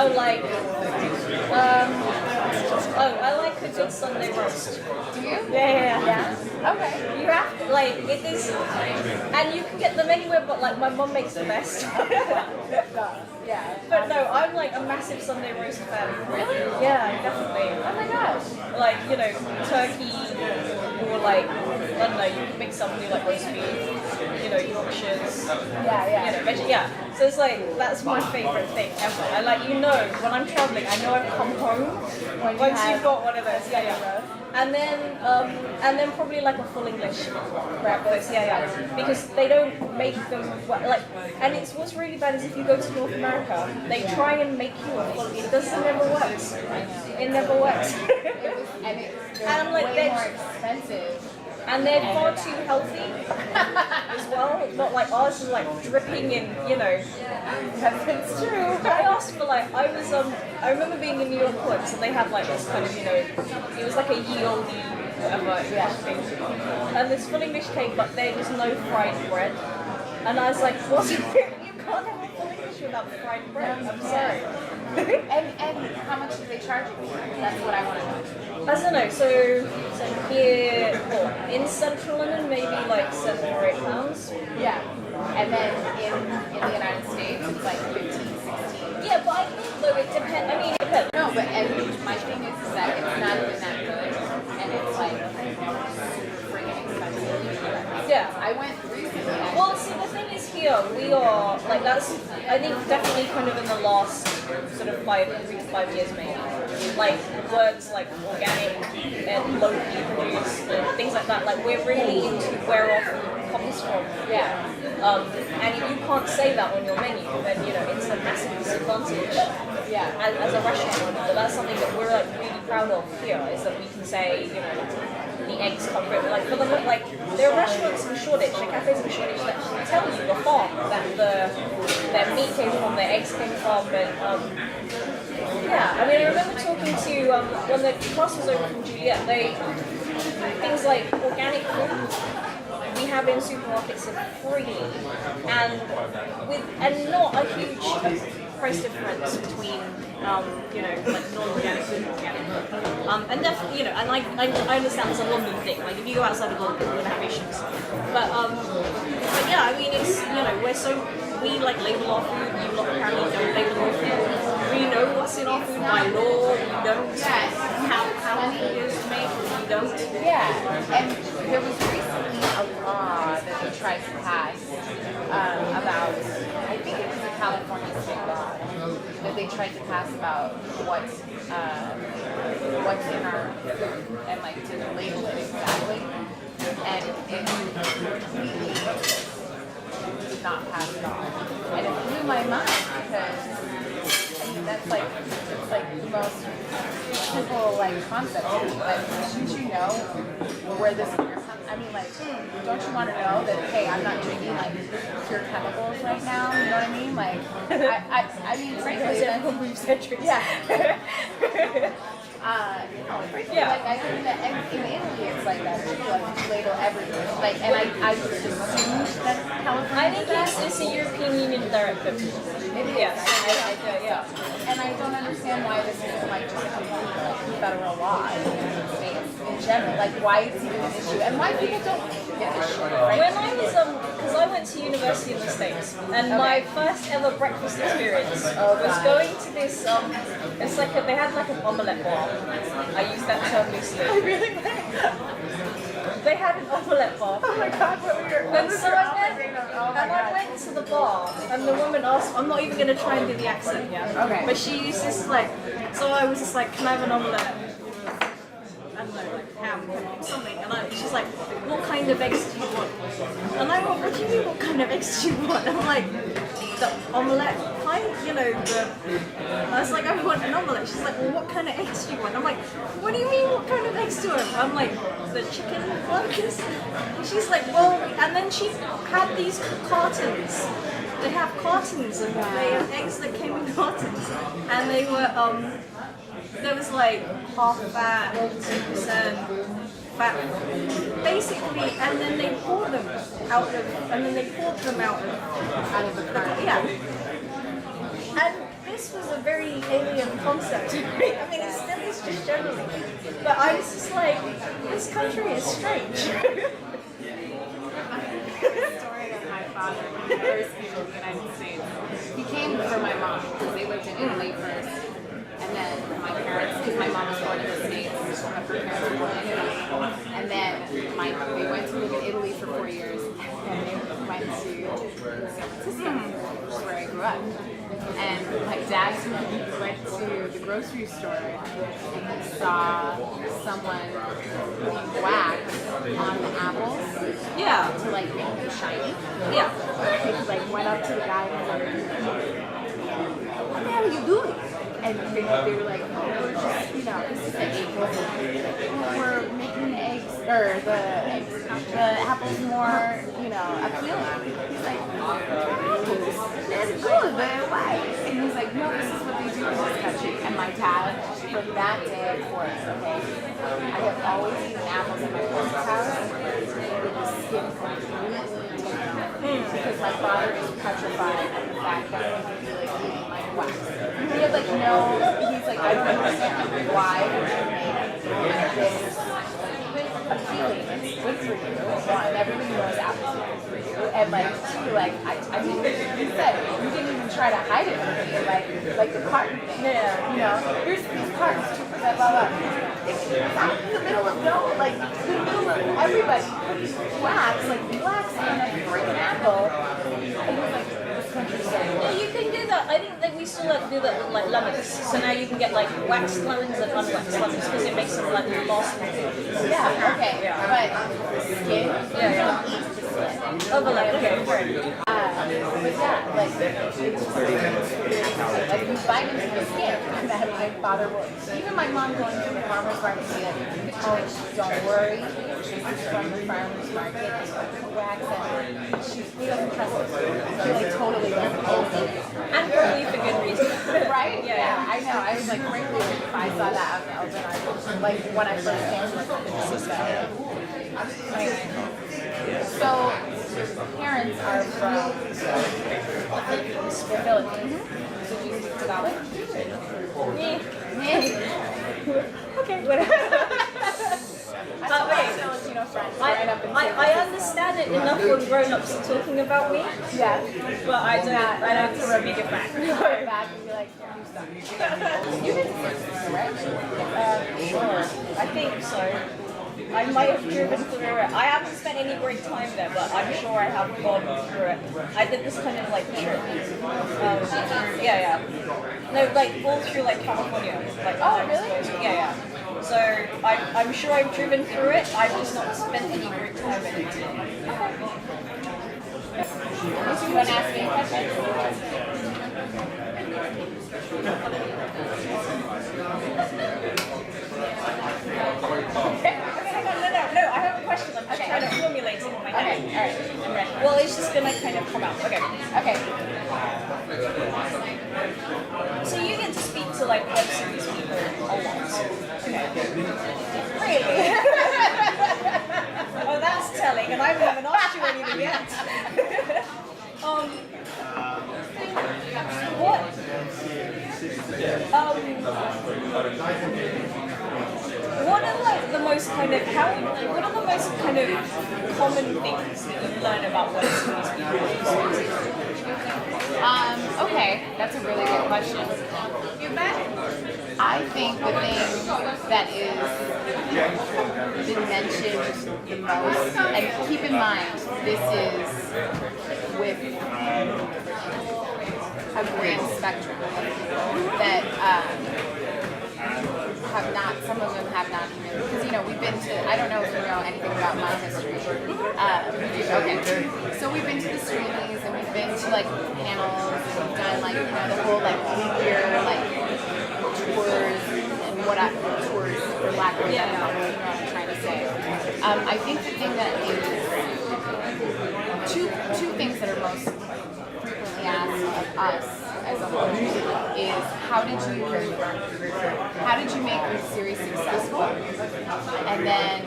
Oh, like, I like a good Sunday roast. Do you? Yeah. Okay. You have to, like, it is, and you can get them anywhere, but like my mom makes the best. Yeah. But no, I'm like a massive Sunday roast fan. Really? Yeah, definitely. Oh my gosh. Like, you know, turkey, or like, I don't know, you can make something like roast beef, you know, Yorkshires. Yeah. You know, yeah. So it's like, that's my favourite thing ever. I like, you know, when I'm travelling, I know I've come home once you've got one of those. Yeah. And then probably like a full English breakfast. Yeah. Because they don't make them, like, and it's what's really bad is if you go to North America, they try and make you a full, it never works. It never works. And I'm like, way more expensive. And they're far too healthy as well. Not like ours is like dripping in, you know. That's true. I asked for like, I remember being in New York once and they had like this kind of, you know, it was like a ye olde whatever thing. And this full English cake, but there was no fried bread. And I was like, what? You can't have a full English without fried bread. I'm sorry. And how much do they charge you? That's what I want to know. I don't know, so here, in central London, maybe like £7 or £8. Yeah. And then in the United States, it's like 15, 16. Yeah, but I think though it depends, I mean, it depends. No, but my thing is that it's not even that good, and it's like freaking expensive. Yeah. I went recently. Well, see, the thing is here, we are, like that's, I think definitely kind of in the last sort of 3 to 5 years maybe. Like words like organic and locally produced and things like that. Like we're really into where our food comes from. Yeah. And if you can't say that on your menu, then you know it's a massive disadvantage. Yeah. As a restaurant, but that's something that we're like really proud of here is that we can say, you know, the eggs come from like for the like there are restaurants in Shoreditch, and cafes in Shoreditch that tell you the farm that their meat came from, their eggs came from, and yeah, I mean, I remember talking to, when the class was over from Juliet, things like organic food we have in supermarkets are free, and not a huge price difference between, you know, like non-organic and organic. And definitely, you know, and I understand it's a London thing, like if you go outside of London, you're going to have issues. But yeah, I mean, it's, you know, we like label our food, you lot apparently don't label our food. We know what's in our food by law, we don't. How food is made, we don't. Yeah, and there was recently a law that they tried to pass about, I think it was a California state law, that they tried to pass about what's in our food and like to label it exactly. And it completely did not pass at all. And it blew my mind because that's like, it's like the most simple like concept. Like, shouldn't you know where this beer comes? I mean, like, don't you want to know that, hey, I'm not drinking like pure chemicals right now? You know what I mean? Like, I mean, frankly, yeah. Yeah. Like I think that in Italy it's like that too. Like you label everything. Like, and I just assumed that California. I think it's a European Union directive. Yes, yeah. And I don't understand why this isn't like just a federal law in the United States in general. Like why it's even an issue and why people don't give a shit. Right? When I was because I went to university in the States, and my first ever breakfast experience was going to this it's like they had like an omelette bar. I use that term loosely. I really They had an omelette bar. Oh my god, what were your And so I went to the bar, and the woman asked, I'm not even going to try and do the accent, yeah? Okay. But she used this like, so I was just like, can I have an omelette? I don't know, like ham or something. And she's like, what kind of eggs do you want? And I went, what do you mean, what kind of eggs do you want? I'm like, the omelette kind, you know, I was like, I want an omelette. She's like, well, what kind of eggs do you want? I'm like, what do you mean, what kind of eggs do I want? I'm like, the chicken ones? She's like, well, and then she had these cartons. They have cartons of eggs that came in cartons. And they were, there was like half fat, 2% fat, basically, and then they poured them out of the carton. Yeah. And this was a very alien concept to me. I mean, it still is just generally. But I was just like, this country is strange. Story of my father when he first came to the United States. He came for my mom because they lived in Italy first. And then my parents, because my mom was born in the States, her parents were born in Italy. And then they went to live in Italy for 4 years. And they went to San Francisco, which is where I grew up. And my dad went to the grocery store and he saw someone being waxed on the apples. Yeah. To like make them shiny. Yeah. He like went up to the guy and was like, what the hell are you doing? And they were like, oh, we're just, this is the April. We're making the eggs, or the apples more, appealing. He's like, that's good, but why? And he's like, no, this is what they do in this country. And my dad, from that day forth, okay, I have always eaten apples in my parents' house with the skin completely taken. Because my father is petrified of the fact that he could be like eating like wax. He had like he's like, I don't understand why would you make this appealing. It's good for you. One, everybody knows apples are good for you. And like two, like I mean, you said you didn't even try to hide it from me, like the carton thing. Yeah. Here's these cartons, 2%, blah blah. It's out in the middle of like the middle of everybody wax on a freaking apple. And he's like, this country's so Yeah, you can do that. I think that we still do that with like lemons. So now you can get like waxed lemons and unwaxed lemons because it makes them like last longer. Yeah, okay. Yeah. But skin, Yeah. Oh, but like, okay, fair. but yeah, like it's just like you bite into the skin, and that my father will. Even my mom going to the farmer's market, be like, oh, don't worry, this is from the farmer's market. Wax it. He doesn't trust us. He like totally doesn't. And probably for good reason. Right? Yeah, I know. I was like, frankly, if I saw that out in the open, I was like, when I first came to San Francisco. Anyway. So, parents are from the Philippines. So, do you speak Tagalog? Okay, whatever. Filipino friends right up in I understand it enough when grown-ups are talking about me, Yeah. but I don't speak it back. Go back and be like, you suck. You've been to San Francisco, right? Sure, I think so. I might have driven through it. I haven't spent any great time there, but I'm sure I have gone through it. I did this kind of like trip. Yeah. No, like all through like California. Like, oh, really? Yeah. So I'm sure I've driven through it. I've just not spent any great time in it. Okay. Do you want to ask me a question? No, I have a question. I'm just trying to formulate it in my head. Okay, alright. I'm ready. Well, it's just gonna kind of come out. Okay. So you get to speak to like web series people a lot. Okay. Really? Oh, that's telling, and I haven't even asked you anything yet. What are like the most kind of what are the most kind of common things that you learn about web series people? Okay, that's a really good question. I think the thing that is been mentioned the most, and keep in mind, this is with a grand spectrum of people that have not, some of them have not even, because we've been to, I don't know if you know anything about my history. Okay, so we've been to the Streamies and we've been to like panels and we've done like, the whole like year like tours and tours for lack of a better word, what I'm trying to say. I think the thing that is, two things that are most frequently asked of us as a whole is how did you make your series successful? And then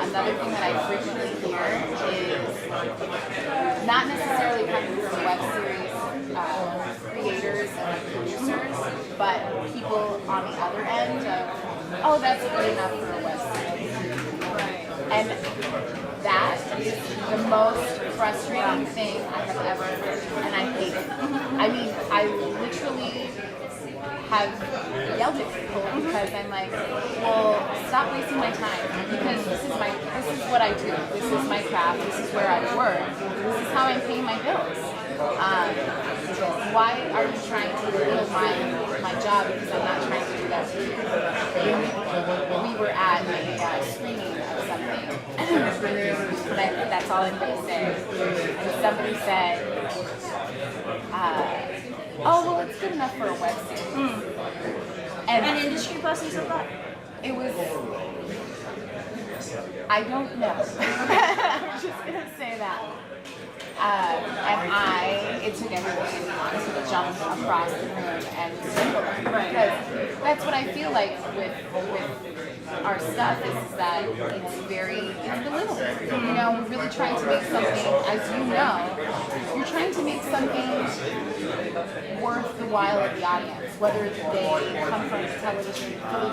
another thing that I frequently hear is not necessarily coming from web series creators and producers, but people on the other end of, oh, that's good enough for a web series. Right. And that is the most frustrating thing I have ever heard, and I hate it. I mean, I literally have yelled at people because I'm like, well, stop wasting my time, because this is what I do. This is my craft. This is where I work. This is how I'm paying my bills. Why are you trying to belittle my job, because I'm not trying to do that to you? We were at a screening of something, but that's all I'm going to say. And somebody said, oh, well, it's good enough for a web series. And An industry person said that? it was, I don't know. I'm just going to say that. And it took everyone to jump across the room and symbol them. Because that's what I feel like with our stuff is that it's very belittling. You know, we're really trying to make something, as you know, you're trying to make something worth the while of the audience, whether they come from television, all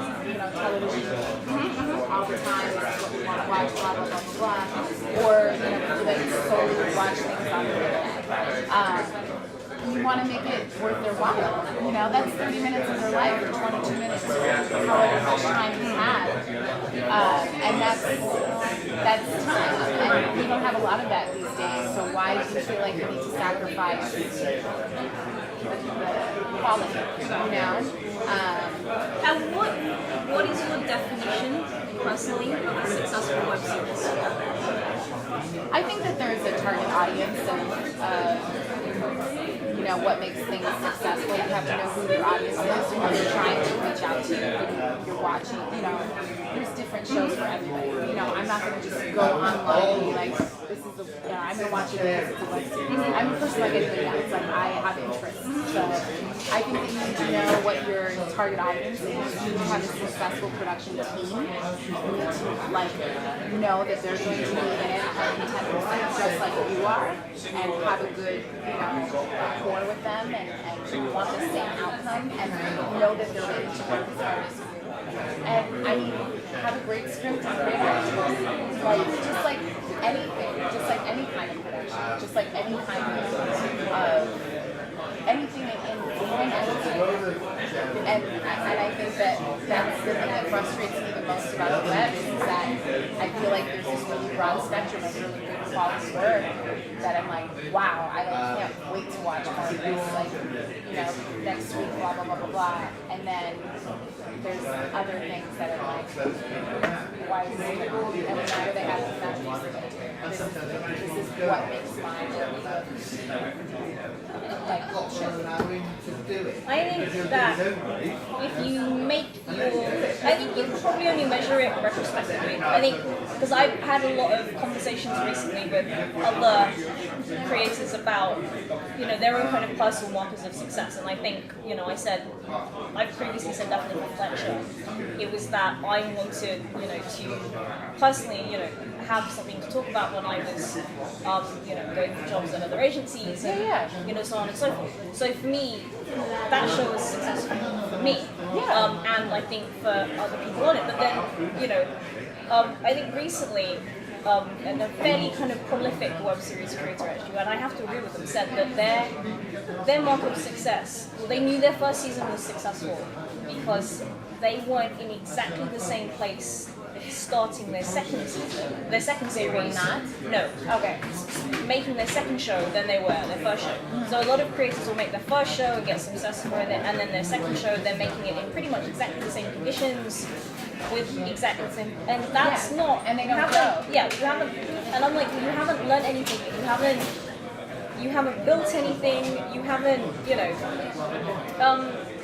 the time, this is what we want to watch, blah, blah, blah, blah, blah, or, people that solely watch things on the internet. You want to make it worth their while. That's 30 minutes of their life, or 22 minutes, or however much time you have. And that's time. And we don't have a lot of that these days, so why do you feel like you need to sacrifice the quality, And what is your definition, personally, of a successful web series? I think that there's a target audience of what makes things successful. You have to know who your audience is, who you're trying to reach out to, who you're watching. There's different shows for everybody. I'm not going to just go online and be like, this is I'm going to watch it because it's a web series. I'm a person like anybody else. Like, I have interests. So I think that you need to know what your target audience is. You need to have a successful production team. You need to know that they're going to be in it 110% just like you are, and have a good rapport with them, and want the same outcome, and know that they're ready to work as hard as you. And I mean, have a great script and great actors. Just like anything, just like any kind of production, just like any kind of anything in anything. And I think that that's the thing that frustrates me the most about the web, is that I feel like there's this really broad spectrum of really good quality work that I'm like, wow, I can't wait to watch more of this, next week, blah, blah, blah, blah, blah. And then there's other things that are like, why is it, and why do they have to match this is what makes my work like bullshit. I think that if you I think you probably only measure it retrospectively. I think, because I've had a lot of conversations recently with other creators about, their own kind of personal markers of success, and I think, I've previously said definitely with Fletcher, it was that I wanted, to personally, have something to talk about when I was, going for jobs at other agencies, and, so on and so forth. So for me, that show was successful for me, and I think for other people on it. But then, I think recently, and a fairly kind of prolific web series creator actually, and I have to agree with them, said that their mark of success, well, they knew their first season was successful because they weren't in exactly the same place starting their second season, their second series. Not? No. Okay. Making their second show than they were their first show. So a lot of creators will make their first show and get successful in it, and then their second show, they're making it in pretty much exactly the same conditions, with exactly the same, and that's not. And they don't grow. Yeah, you haven't. And I'm like, you haven't learned anything. You haven't built anything. You haven't,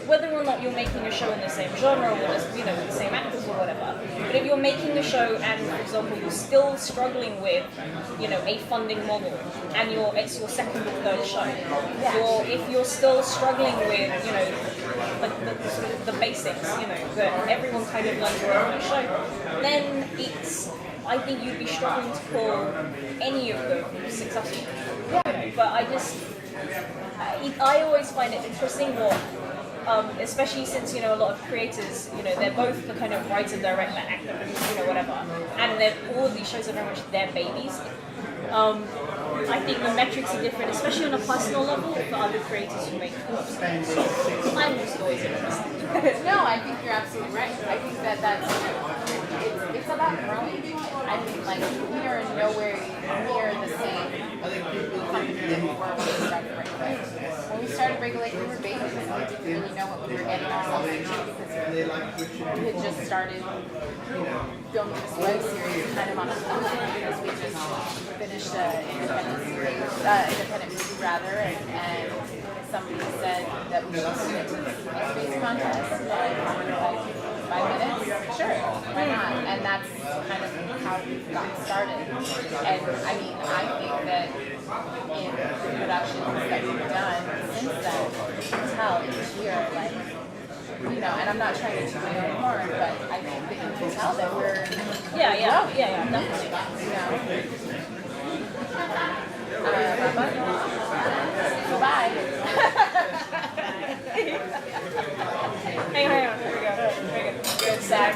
whether or not you're making a show in the same genre or with the same actors or whatever. But if you're making a show and, for example, you're still struggling with, a funding model, and it's your second or third show, or if you're still struggling with, like the basics, that everyone kind of learns on a show, then I think you'd be struggling to call any of them successful. But I always find it interesting what especially since a lot of creators, they're both the kind of writer, director, actor, whatever, and all of these shows are very much their babies. I think the metrics are different, especially on a personal level for other creators who make films. I'm just always interested. No, I think you're absolutely right. I think that's it's about growing. I think like we are nowhere near the same company that we were when we started Regulate. When we started Regulate, we were babies. We didn't really know what we were getting ourselves into because we had just started filming this web series kind of on a fluke because we just finished an independent movie rather, and somebody said that we should submit to the space contest. And we were like, 5 minutes? Sure, why not? And that's kind of how we got started. And I mean, I think that in the productions that we've done since then, you can tell each year, like, and I'm not trying to toot my own horn, but I think that you can tell that we're definitely. Bye. Hang on. Here we go. Very good. Good sax.